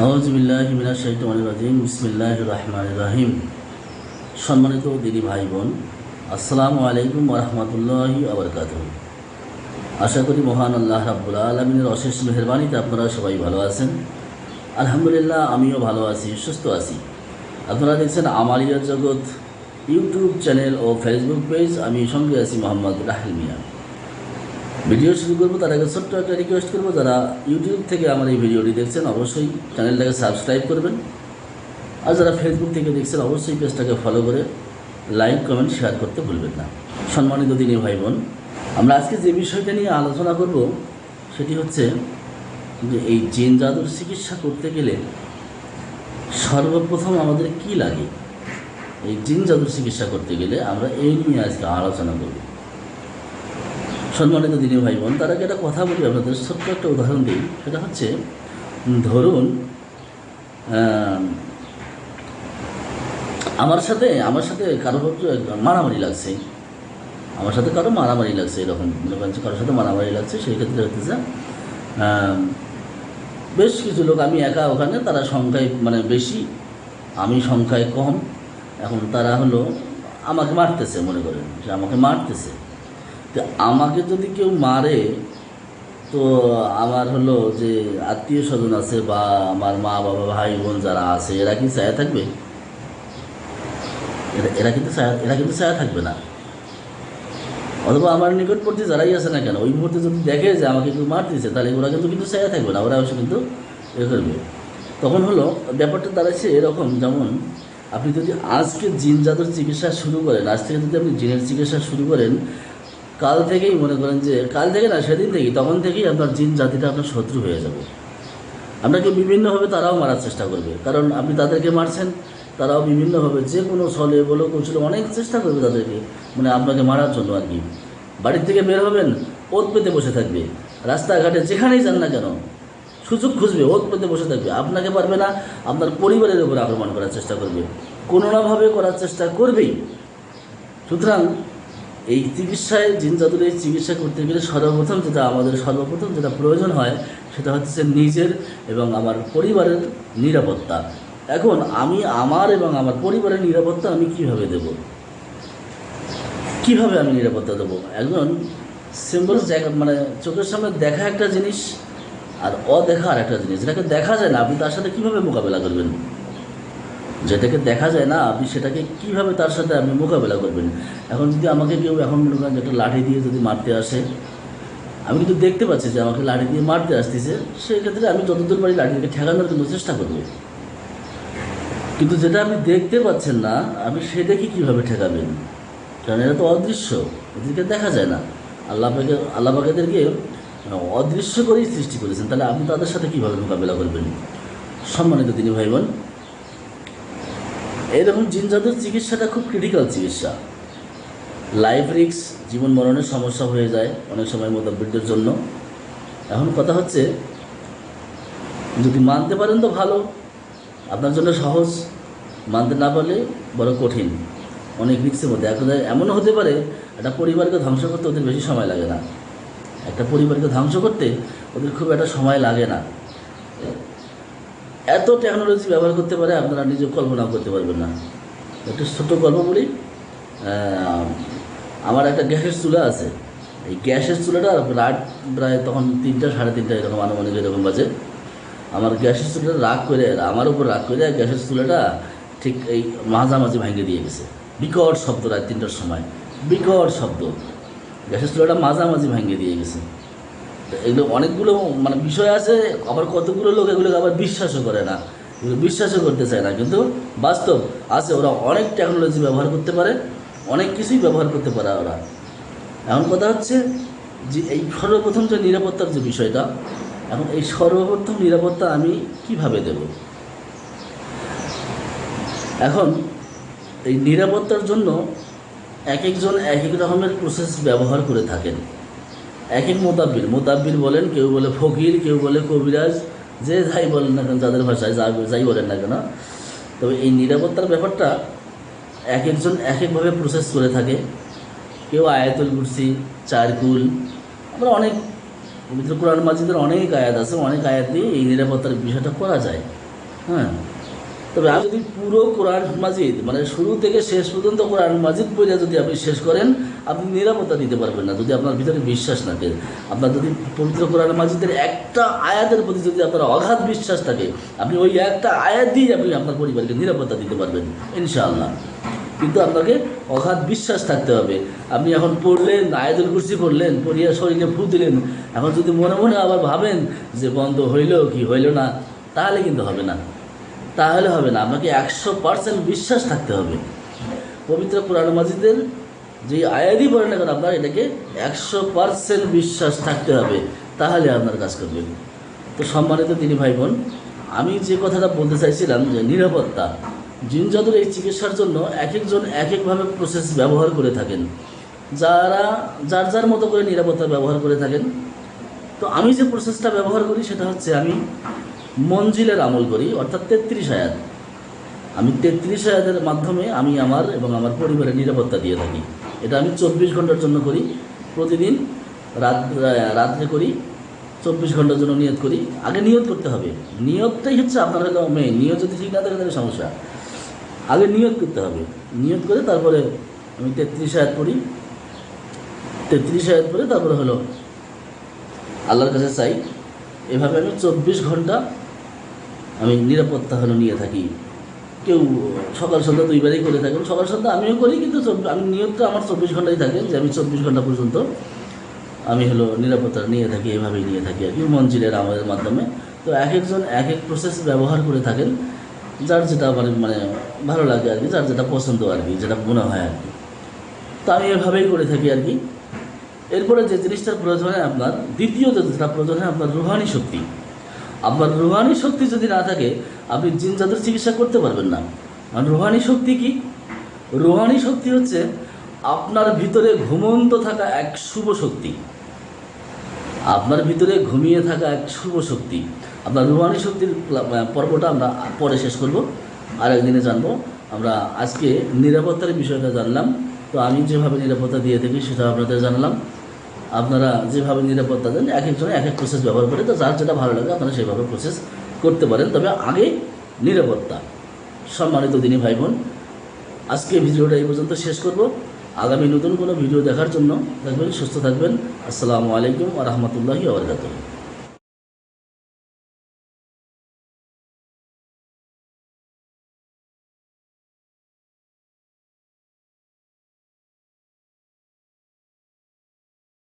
আউযুবিল্লাহি মিনাশ শাইতানির রাজিম বিসমিল্লাহির রহমানির রহিম। সম্মানিত দিদি ভাই বোন, আসসালামু আলাইকুম ওয়া রাহমাতুল্লাহি ওয়া বারাকাতুহু। আশা করি মহান আল্লাহ রাব্বুল আলামিনের অশেষ মেহেরবানিতে আপনারা সবাই ভালো আছেন। আলহামদুলিল্লাহ, আমিও ভালো আছি, সুস্থ আছি। আপনারা দেখছেন আমালিয়া জগৎ ইউটিউব চ্যানেল ও ফেসবুক পেজ। আমি সঙ্গে আছি মোহাম্মদ রাহেল মিয়া। ভিডিও শুরু করবো তার আগে ছোট্ট একটা রিকোয়েস্ট করবো, যারা ইউটিউব থেকে আমার এই ভিডিওটি দেখছেন অবশ্যই চ্যানেলটাকে সাবস্ক্রাইব করবেন, আর যারা ফেসবুক থেকে দেখছেন অবশ্যই পেজটাকে ফলো করে লাইক কমেন্ট শেয়ার করতে ভুলবেন না। সম্মানিত দিনী ভাই বোন, আমরা আজকে যে বিষয়টা নিয়ে আলোচনা করব সেটি হচ্ছে যে এই জিন জাদুর চিকিৎসা করতে গেলে সর্বপ্রথম আমাদের কি লাগে। এই জিন জাদুর চিকিৎসা করতে গেলে আমরা এই নিয়ে আজকে আলোচনা করব। সম্মানিত দিনী ভাই বোন, তার আগে একটা কথা বলি, আপনাদের ছোট্ট একটা উদাহরণ দিই। সেটা হচ্ছে, ধরুন আমার সাথে কারো মারামারি লাগছে, এরকম মনে করেন কারোর সাথে মারামারি লাগছে। সেই ক্ষেত্রে হচ্ছে বেশ কিছু লোক, আমি একা ওখানে, তারা সংখ্যায় বেশি, আমি সংখ্যায় কম। এখন তারা হলো আমাকে মারতেছে, মনে করেন যে আমাকে মারতেছে। তো আমাকে যদি কেউ মারে, তো আমার হলো যে আত্মীয় স্বজন আছে বা আমার মা বাবা ভাই বোন যারা আছে, এরা কি ছায়া থাকবে? এরা কিন্তু ছায়া থাকবে না। অথবা আমার নিকটবর্তী যারাই আছে না কেন, ওই মুহূর্তে যদি দেখে যে আমাকে কেউ মারতেছে, তাহলে ওরা কিন্তু ছায়া থাকবে না, ওরা অবশ্য কিন্তু এ করবে। তখন হলো ব্যাপারটা দাঁড়াচ্ছে এরকম, যেমন আপনি যদি আজকে জিন জাদুর চিকিৎসা শুরু করেন, আজ থেকে যদি আপনি জিনের চিকিৎসা শুরু করেন, কাল থেকেই মনে করেন যে, কাল থেকে না সেদিন থেকেই, তখন থেকেই আপনার জিন জাতিটা আপনার শত্রু হয়ে যাবে। আপনাকে বিভিন্নভাবে তারাও মারার চেষ্টা করবে, কারণ আপনি তাদেরকে মারছেন, তারাও বিভিন্নভাবে যে কোনো ছলে বলো কৌশলে অনেক চেষ্টা করবে তাদেরকে, আপনাকে মারার জন্য আর কি। বাড়ির থেকে বের হবেন, ওত পেতে বসে থাকবে। রাস্তাঘাটে যেখানেই যান না কেন, সুযোগ খুঁজবে, ওত পেতে বসে থাকবে। আপনাকে পারবে না, আপনার পরিবারের উপর আক্রমণ করার চেষ্টা করবে, কোনো নাভাবে করার চেষ্টা করবেই। সুতরাং এই চিকিৎসায়, জিন জাদুর এই চিকিৎসা করতে গেলে সর্বপ্রথম যেটা প্রয়োজন হয়, সেটা হচ্ছে নিজের এবং আমার পরিবারের নিরাপত্তা। এখন আমি আমার এবং আমার পরিবারের নিরাপত্তা আমি কিভাবে দেব? আমি নিরাপত্তা দেবো? একজন সিম্বল জায়গা, চোখের সামনে দেখা একটা জিনিস আর অদেখা আর একটা জিনিস। যেটাকে দেখা যায় না, আপনি তার সাথে কীভাবে মোকাবেলা করবেন? যেটাকে দেখা যায় না, আপনি সেটাকে কীভাবে তার সাথে আপনি মোকাবেলা করবেন? এখন যদি আমাকে কেউ এখন মনে করেন একটা লাঠি দিয়ে যদি মারতে আসে, আমি কিন্তু দেখতে পাচ্ছি যে আমাকে লাঠি দিয়ে মারতে আসতেছে, সেক্ষেত্রে আমি যতদূর পারি লাঠিকে ঠেকানোর কিন্তু চেষ্টা করব। কিন্তু যেটা আপনি দেখতে পাচ্ছেন না, আপনি সেটাকে কীভাবে ঠেকাবেন? কারণ এটা তো অদৃশ্য, এদেরকে দেখা যায় না। আল্লাহ পাক এদেরকে অদৃশ্য করেই সৃষ্টি করেছেন, তাহলে আপনি তাদের সাথে কীভাবে মোকাবেলা করবেন? সম্মানিত দিনী ভাই বোন, এরকম জিন জাদুর চিকিৎসাটা খুব ক্রিটিক্যাল চিকিৎসা। লাইফ রিস্ক, জীবন মরণের সমস্যা হয়ে যায় অনেক সময় মোতাব্বিরদের জন্য। এখন কথা হচ্ছে, যদি মানতে পারেন তো ভালো, আপনার জন্য সহজ। মানতে না পারলে বড় কঠিন, অনেক রিস্কের মধ্যে। এখন এমনও হতে পারে, একটা পরিবারকে ধ্বংস করতে ওদের বেশি সময় লাগে না। একটা পরিবারকে ধ্বংস করতে ওদের খুব একটা সময় লাগে না। এত টেকনোলজি ব্যবহার করতে পারে, আপনারা নিজে কল্পনাও করতে পারবেন না। একটা ছোট্ট গল্প বলি। আমার একটা গ্যাসের চুলা আছে। এই গ্যাসের চুলাটা রাত প্রায় তখন 3টা সাড়ে 3টা এরকম আনুমানিক এরকম বাজে। আমার গ্যাসের চুলাটা আমার উপর রাগ করে গ্যাসের চুলাটা ঠিক এই মাঝামাঝি ভেঙে দিয়ে গেছে। বিকট শব্দ, রাত 3টার সময় বিকট শব্দ, গ্যাসের চুলাটা মাঝামাঝি ভেঙে দিয়ে গেছে। এগুলো অনেকগুলো বিষয় আছে, আবার কতগুলো লোক এগুলোকে আবার বিশ্বাসও করে না, এগুলো বিশ্বাসও করতে চায় না, কিন্তু বাস্তব আছে। ওরা অনেক টেকনোলজি ব্যবহার করতে পারে, অনেক কিছুই ব্যবহার করতে পারে ওরা। এখন কথা হচ্ছে যে, এই সর্বপ্রথম যে নিরাপত্তার যে বিষয়টা, এখন এই সর্বপ্রথম নিরাপত্তা আমি কিভাবে দেব? এখন এই নিরাপত্তার জন্য এক একজন এক এক রকমের প্রসেস ব্যবহার করে থাকেন। এক এক মোতাব্বির বলেন, কেউ বলে ফকির, কেউ বলে কবিরাজ, যে যাই বলেন না কেন, যাদের ভাষায় যাই বলেন না কেন। তবে এই নিরাপত্তার ব্যাপারটা এক একজন এক একভাবে প্রসেস করে থাকে। কেউ আয়াতুল কুরসি, চারকুল, আবার অনেক পবিত্র কোরআন মাজিদের অনেক আয়াত আছে, অনেক আয়াত দিয়ে এই নিরাপত্তার বিষয়টা করা যায়। হ্যাঁ, তবে আপনি যদি পুরো কোরআন মাজিদ মানে শুরু থেকে শেষ পর্যন্ত কোরআন মাজিদ পড়ে যদি আপনি শেষ করেন, আপনি নিরাপত্তা দিতে পারবেন না যদি আপনার ভিতরে বিশ্বাস থাকে। আপনার যদি পবিত্র কোরআন মাজিদের একটা আয়াতের প্রতি যদি আপনার অগাধ বিশ্বাস থাকে, আপনি ওই একটা আয়াত দিয়ে আপনি আপনার পরিবারকে নিরাপত্তা দিতে পারবেন ইনশাআল্লাহ। কিন্তু আপনাকে অগাধ বিশ্বাস থাকতে হবে। আপনি এখন পড়লেন, আয়াতুল কুরসি পড়লেন, পড়িয়া শরীরে ফু দিলেন, এখন যদি মনে মনে আবার ভাবেন যে বন্ধ হইল কি হইল না, তাহলে কিন্তু হবে না, তাহলে হবে না। আপনাকে 100% বিশ্বাস থাকতে হবে। পবিত্র কোরআন মাজিদের যে আয়াতই পড়েন না কেন, আপনার এটাকে 100% বিশ্বাস থাকতে হবে, তাহলে আপনার কাজ করবে। তো সম্মানিত তিনি ভাই বোন, আমি যে কথাটা বলতে চাইছিলাম যে নিরাপত্তা, জিন জাদুর এই চিকিৎসার জন্য এক একজন এক একভাবে প্রসেস ব্যবহার করে থাকেন, যারা যার যার মতো করে নিরাপত্তা ব্যবহার করে থাকেন। তো আমি যে প্রসেসটা ব্যবহার করি সেটা হচ্ছে আমি মঞ্জিলের আমল করি, অর্থাৎ 33 আয়াত। আমি 33 আয়াতের মাধ্যমে আমি আমার এবং আমার পরিবারের নিরাপত্তা দিয়ে থাকি। এটা আমি 24 ঘন্টার জন্য করি, প্রতিদিন রাত্রে করি, 24 ঘন্টার জন্য নিয়ত করি। আগে নিয়ত করতে হবে, নিয়তটাই হচ্ছে আপনার হলো মেইন। নিয়ত যদি ঠিক না থাকে তাহলে সমস্যা। আগে নিয়ত করতে হবে, নিয়ত করে তারপরে আমি 33 আয়াত পড়ি। 33 আয়াত পড়ে তারপরে হলো আল্লাহর কাছে চাই। এভাবে আমি 24 ঘন্টা আমি নিরাপত্তা হলো নিয়ে থাকি। কেউ সকাল সন্ধ্যা দুইবারই করে থাকেন, সকাল সন্ধ্যা আমিও করি, কিন্তু আমি নিয়তটা আমার 24 ঘন্টাই থাকে, যে আমি 24 ঘন্টা পর্যন্ত আমি হলো নিরাপত্তা নিয়ে থাকি। এভাবেই নিয়ে থাকি আর কি, মঞ্জিলের আমলের মাধ্যমে। তো এক একজন এক এক প্রসেস ব্যবহার করে থাকেন, যার যেটা মানে ভালো লাগে আর কি, যার যেটা পছন্দ আর কি, যেটা মনে হয় আর কি। তো আমি এভাবেই করে থাকি আর কি। এরপরে যে জিনিসটার প্রয়োজন হয় আপনার, দ্বিতীয় যেটা প্রয়োজন হয় আপনার রুহানি শক্তি। আপনার রুহানি শক্তি যদি না থাকে, আপনি জিন জাদুর চিকিৎসা করতে পারবেন না। কারণ রুহানি শক্তি কি? রুহানি শক্তি হচ্ছে আপনার ভিতরে ঘুমন্ত থাকা এক শুভ শক্তি, আপনার ভিতরে ঘুমিয়ে থাকা এক শুভ শক্তি। আপনার রুহানি শক্তির পর্বটা আমরা পরে শেষ করব, আর একদিনে জানবো। আমরা আজকে নিরাপত্তার বিষয়টা জানলাম। তো আমি যেভাবে নিরাপত্তা দিয়ে থাকি সেটা আপনাদের জানলাম। আপনারা যেভাবে নিরাপত্তা দেন, এক একজনে এক এক প্রসেস ব্যবহার করে, তো যার যেটা ভালো লাগে আপনারা সেভাবে প্রসেস করতে পারেন, তবে আগে নিরাপত্তা। সম্মানিত দিনী ভাই বোন, আজকে ভিডিওটা এই পর্যন্ত শেষ করব। আগামী নতুন কোনো ভিডিও দেখার জন্য থাকবেন, সুস্থ থাকবেন। আসসালামু আলাইকুম ওয়া রাহমাতুল্লাহি ওয়া বারাকাতুহু।